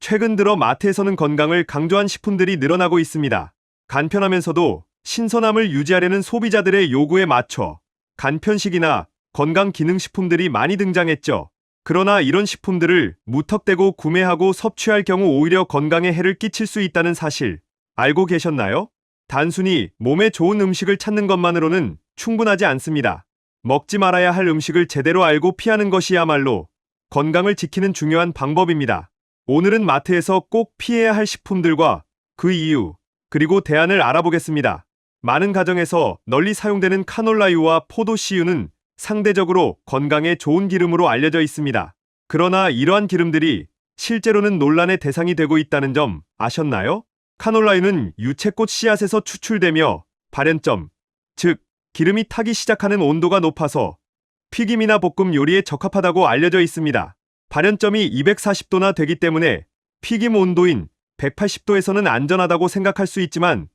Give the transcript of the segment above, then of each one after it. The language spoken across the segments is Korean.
최근 들어 마트에서는 건강을 강조한 식품들이 늘어나고 있습니다. 간편하면서도 신선함을 유지하려는 소비자들의 요구에 맞춰 간편식이나 건강기능식품들이 많이 등장했죠. 그러나 이런 식품들을 무턱대고 구매하고 섭취할 경우 오히려 건강에 해를 끼칠 수 있다는 사실 알고 계셨나요? 단순히 몸에 좋은 음식을 찾는 것만으로는 충분하지 않습니다. 먹지 말아야 할 음식을 제대로 알고 피하는 것이야말로 건강을 지키는 중요한 방법입니다. 오늘은 마트에서 꼭 피해야 할 식품들과 그 이유, 그리고 대안을 알아보겠습니다. 많은 가정에서 널리 사용되는 카놀라유와 포도씨유는 상대적으로 건강에 좋은 기름으로 알려져 있습니다. 그러나 이러한 기름들이 실제로는 논란의 대상이 되고 있다는 점 아셨나요? 카놀라유는 유채꽃 씨앗에서 추출되며 발연점, 즉 기름이 타기 시작하는 온도가 높아서 튀김이나 볶음 요리에 적합하다고 알려져 있습니다. 발연점이 240도나 되기 때문에 튀김 온도인 180도에서는 안전하다고 생각할 수 있지만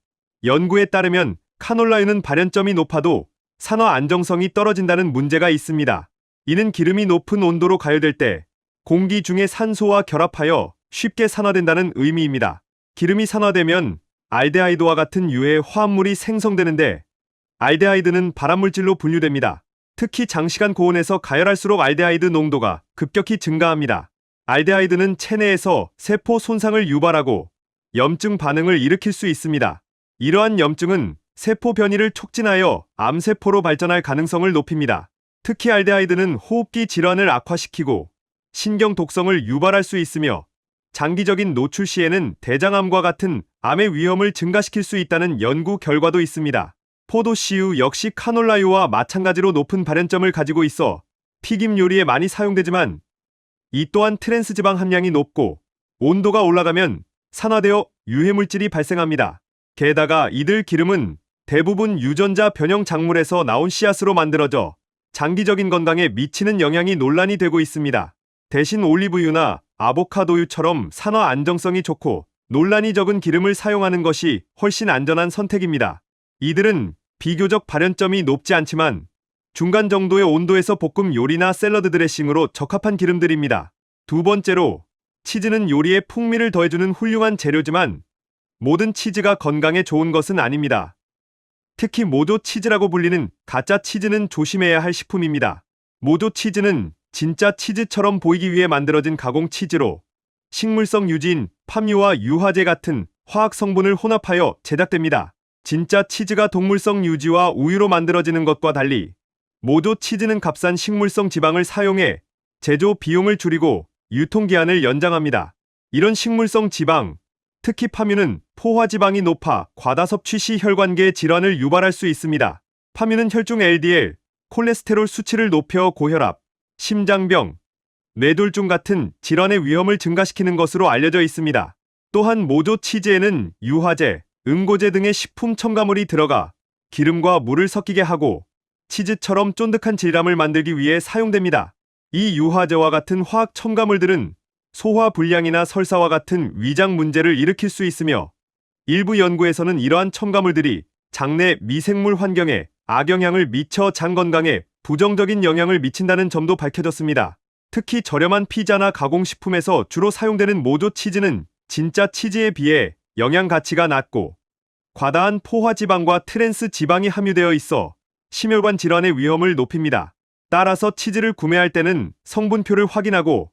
연구에 따르면 카놀라유는 발연점이 높아도 산화 안정성이 떨어진다는 문제가 있습니다. 이는 기름이 높은 온도로 가열될 때 공기 중에 산소와 결합하여 쉽게 산화된다는 의미입니다. 기름이 산화되면 알데하이드와 같은 유해 화합물이 생성되는데 알데하이드는 발암물질로 분류됩니다. 특히 장시간 고온에서 가열할수록 알데하이드 농도가 급격히 증가합니다. 알데하이드는 체내에서 세포 손상을 유발하고 염증 반응을 일으킬 수 있습니다. 이러한 염증은 세포 변이를 촉진하여 암세포로 발전할 가능성을 높입니다. 특히 알데하이드는 호흡기 질환을 악화시키고 신경 독성을 유발할 수 있으며 장기적인 노출 시에는 대장암과 같은 암의 위험을 증가시킬 수 있다는 연구 결과도 있습니다. 포도씨유 역시 카놀라유와 마찬가지로 높은 발연점을 가지고 있어 튀김 요리에 많이 사용되지만 이 또한 트랜스지방 함량이 높고 온도가 올라가면 산화되어 유해물질이 발생합니다. 게다가 이들 기름은 대부분 유전자 변형 작물에서 나온 씨앗으로 만들어져 장기적인 건강에 미치는 영향이 논란이 되고 있습니다. 대신 올리브유나 아보카도유처럼 산화 안정성이 좋고 논란이 적은 기름을 사용하는 것이 훨씬 안전한 선택입니다. 이들은 비교적 발연점이 높지 않지만 중간 정도의 온도에서 볶음 요리나 샐러드 드레싱으로 적합한 기름들입니다. 두 번째로, 치즈는 요리에 풍미를 더해주는 훌륭한 재료지만 모든 치즈가 건강에 좋은 것은 아닙니다. 특히 모조 치즈라고 불리는 가짜 치즈는 조심해야 할 식품입니다. 모조 치즈는 진짜 치즈처럼 보이기 위해 만들어진 가공 치즈로 식물성 유지인 팜유와 유화제 같은 화학 성분을 혼합하여 제작됩니다. 진짜 치즈가 동물성 유지와 우유로 만들어지는 것과 달리 모조 치즈는 값싼 식물성 지방을 사용해 제조 비용을 줄이고 유통기한을 연장합니다. 이런 식물성 지방, 특히 팜유는 포화지방이 높아 과다 섭취 시 혈관계 질환을 유발할 수 있습니다. 팜유는 혈중 LDL, 콜레스테롤 수치를 높여 고혈압, 심장병, 뇌졸중 같은 질환의 위험을 증가시키는 것으로 알려져 있습니다. 또한 모조 치즈에는 유화제, 응고제 등의 식품 첨가물이 들어가 기름과 물을 섞이게 하고 치즈처럼 쫀득한 질감을 만들기 위해 사용됩니다. 이 유화제와 같은 화학 첨가물들은 소화 불량이나 설사와 같은 위장 문제를 일으킬 수 있으며 일부 연구에서는 이러한 첨가물들이 장내 미생물 환경에 악영향을 미쳐 장 건강에 부정적인 영향을 미친다는 점도 밝혀졌습니다. 특히 저렴한 피자나 가공식품에서 주로 사용되는 모조 치즈는 진짜 치즈에 비해 영양 가치가 낮고 과다한 포화지방과 트랜스 지방이 함유되어 있어 심혈관 질환의 위험을 높입니다. 따라서 치즈를 구매할 때는 성분표를 확인하고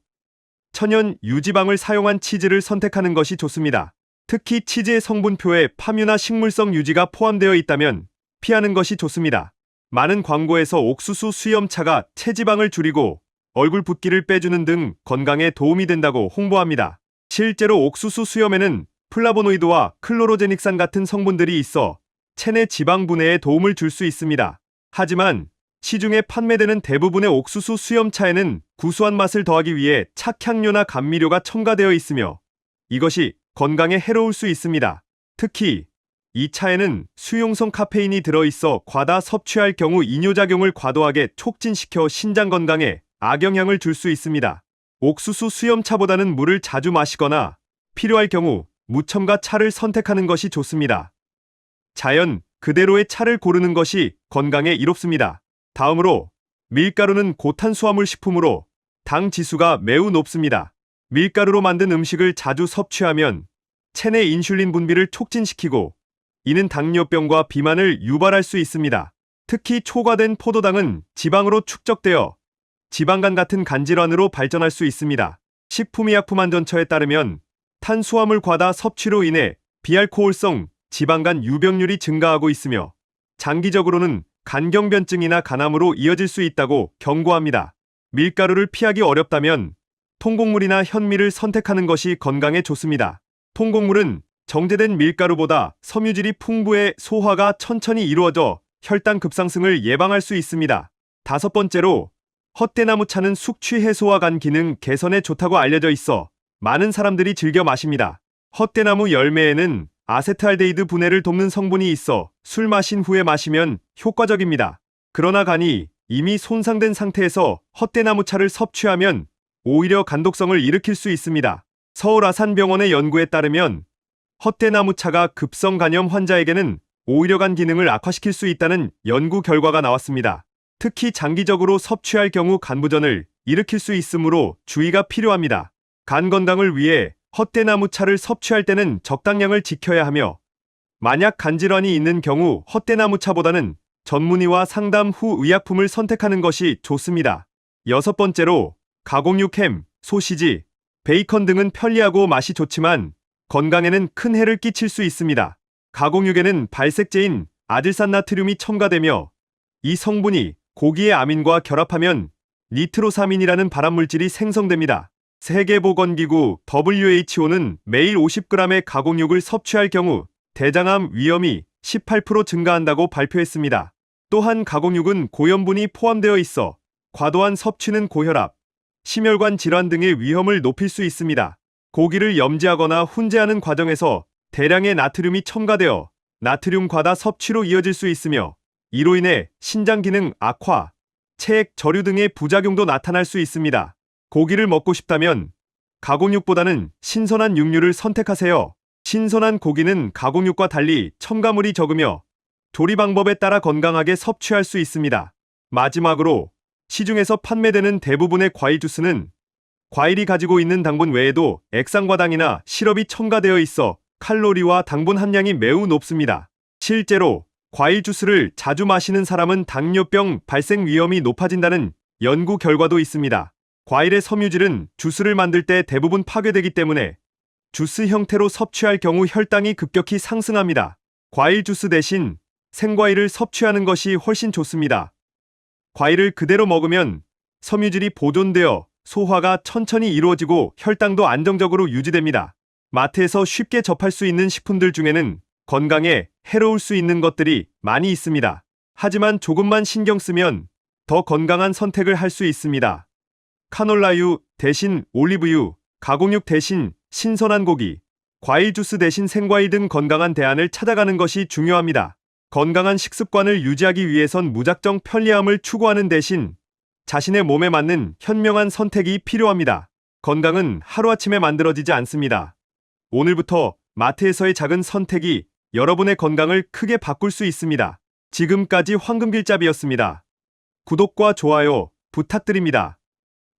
천연 유지방을 사용한 치즈를 선택하는 것이 좋습니다. 특히 치즈의 성분표에 팜유나 식물성 유지가 포함되어 있다면 피하는 것이 좋습니다. 많은 광고에서 옥수수 수염차가 체지방을 줄이고 얼굴 붓기를 빼주는 등 건강에 도움이 된다고 홍보합니다. 실제로 옥수수 수염에는 플라보노이드와 클로로제닉산 같은 성분들이 있어 체내 지방 분해에 도움을 줄 수 있습니다. 하지만 시중에 판매되는 대부분의 옥수수 수염차에는 구수한 맛을 더하기 위해 착향료나 감미료가 첨가되어 있으며 이것이 건강에 해로울 수 있습니다. 특히 이 차에는 수용성 카페인이 들어있어 과다 섭취할 경우 이뇨작용을 과도하게 촉진시켜 신장 건강에 악영향을 줄 수 있습니다. 옥수수 수염차보다는 물을 자주 마시거나 필요할 경우 무첨가 차를 선택하는 것이 좋습니다. 자연 그대로의 차를 고르는 것이 건강에 이롭습니다. 다음으로 밀가루는 고탄수화물 식품으로 당 지수가 매우 높습니다. 밀가루로 만든 음식을 자주 섭취하면 체내 인슐린 분비를 촉진시키고 이는 당뇨병과 비만을 유발할 수 있습니다. 특히 초과된 포도당은 지방으로 축적되어 지방간 같은 간질환으로 발전할 수 있습니다. 식품의약품안전처에 따르면 탄수화물 과다 섭취로 인해 비알코올성 지방간 유병률이 증가하고 있으며 장기적으로는 간경변증이나 간암으로 이어질 수 있다고 경고합니다. 밀가루를 피하기 어렵다면 통곡물이나 현미를 선택하는 것이 건강에 좋습니다. 통곡물은 정제된 밀가루보다 섬유질이 풍부해 소화가 천천히 이루어져 혈당 급상승을 예방할 수 있습니다. 5번째로 헛개나무차는 숙취 해소와 간 기능 개선에 좋다고 알려져 있어 많은 사람들이 즐겨 마십니다. 헛개나무 열매에는 아세트알데히드 분해를 돕는 성분이 있어 술 마신 후에 마시면 효과적입니다. 그러나 간이 이미 손상된 상태에서 헛개나무차를 섭취하면 오히려 간독성을 일으킬 수 있습니다. 서울 아산병원의 연구에 따르면 헛개나무차가 급성 간염 환자에게는 오히려 간 기능을 악화시킬 수 있다는 연구 결과가 나왔습니다. 특히 장기적으로 섭취할 경우 간부전을 일으킬 수 있으므로 주의가 필요합니다. 간 건강을 위해 헛개나무차를 섭취할 때는 적당량을 지켜야 하며 만약 간질환이 있는 경우 헛개나무차보다는 전문의와 상담 후 의약품을 선택하는 것이 좋습니다. 6번째로 가공육 햄, 소시지, 베이컨 등은 편리하고 맛이 좋지만 건강에는 큰 해를 끼칠 수 있습니다. 가공육에는 발색제인 아질산나트륨이 첨가되며 이 성분이 고기의 아민과 결합하면 니트로사민이라는 발암물질이 생성됩니다. 세계보건기구 WHO는 매일 50g의 가공육을 섭취할 경우 대장암 위험이 18% 증가한다고 발표했습니다. 또한 가공육은 고염분이 포함되어 있어 과도한 섭취는 고혈압, 심혈관 질환 등의 위험을 높일 수 있습니다. 고기를 염지하거나 훈제하는 과정에서 대량의 나트륨이 첨가되어 나트륨 과다 섭취로 이어질 수 있으며 이로 인해 신장 기능 악화, 체액 저류 등의 부작용도 나타날 수 있습니다. 고기를 먹고 싶다면 가공육보다는 신선한 육류를 선택하세요. 신선한 고기는 가공육과 달리 첨가물이 적으며 조리 방법에 따라 건강하게 섭취할 수 있습니다. 마지막으로 시중에서 판매되는 대부분의 과일 주스는 과일이 가지고 있는 당분 외에도 액상과당이나 시럽이 첨가되어 있어 칼로리와 당분 함량이 매우 높습니다. 실제로 과일 주스를 자주 마시는 사람은 당뇨병 발생 위험이 높아진다는 연구 결과도 있습니다. 과일의 섬유질은 주스를 만들 때 대부분 파괴되기 때문에 주스 형태로 섭취할 경우 혈당이 급격히 상승합니다. 과일 주스 대신 생과일을 섭취하는 것이 훨씬 좋습니다. 과일을 그대로 먹으면 섬유질이 보존되어 소화가 천천히 이루어지고 혈당도 안정적으로 유지됩니다. 마트에서 쉽게 접할 수 있는 식품들 중에는 건강에 해로울 수 있는 것들이 많이 있습니다. 하지만 조금만 신경 쓰면 더 건강한 선택을 할 수 있습니다. 카놀라유 대신 올리브유, 가공육 대신 신선한 고기, 과일 주스 대신 생과일 등 건강한 대안을 찾아가는 것이 중요합니다. 건강한 식습관을 유지하기 위해선 무작정 편리함을 추구하는 대신 자신의 몸에 맞는 현명한 선택이 필요합니다. 건강은 하루아침에 만들어지지 않습니다. 오늘부터 마트에서의 작은 선택이 여러분의 건강을 크게 바꿀 수 있습니다. 지금까지 황금길잡이였습니다. 구독과 좋아요 부탁드립니다.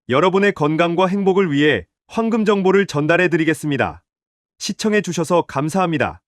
여러분의 건강과 행복을 위해 황금 정보를 전달해 드리겠습니다. 시청해 주셔서 감사합니다.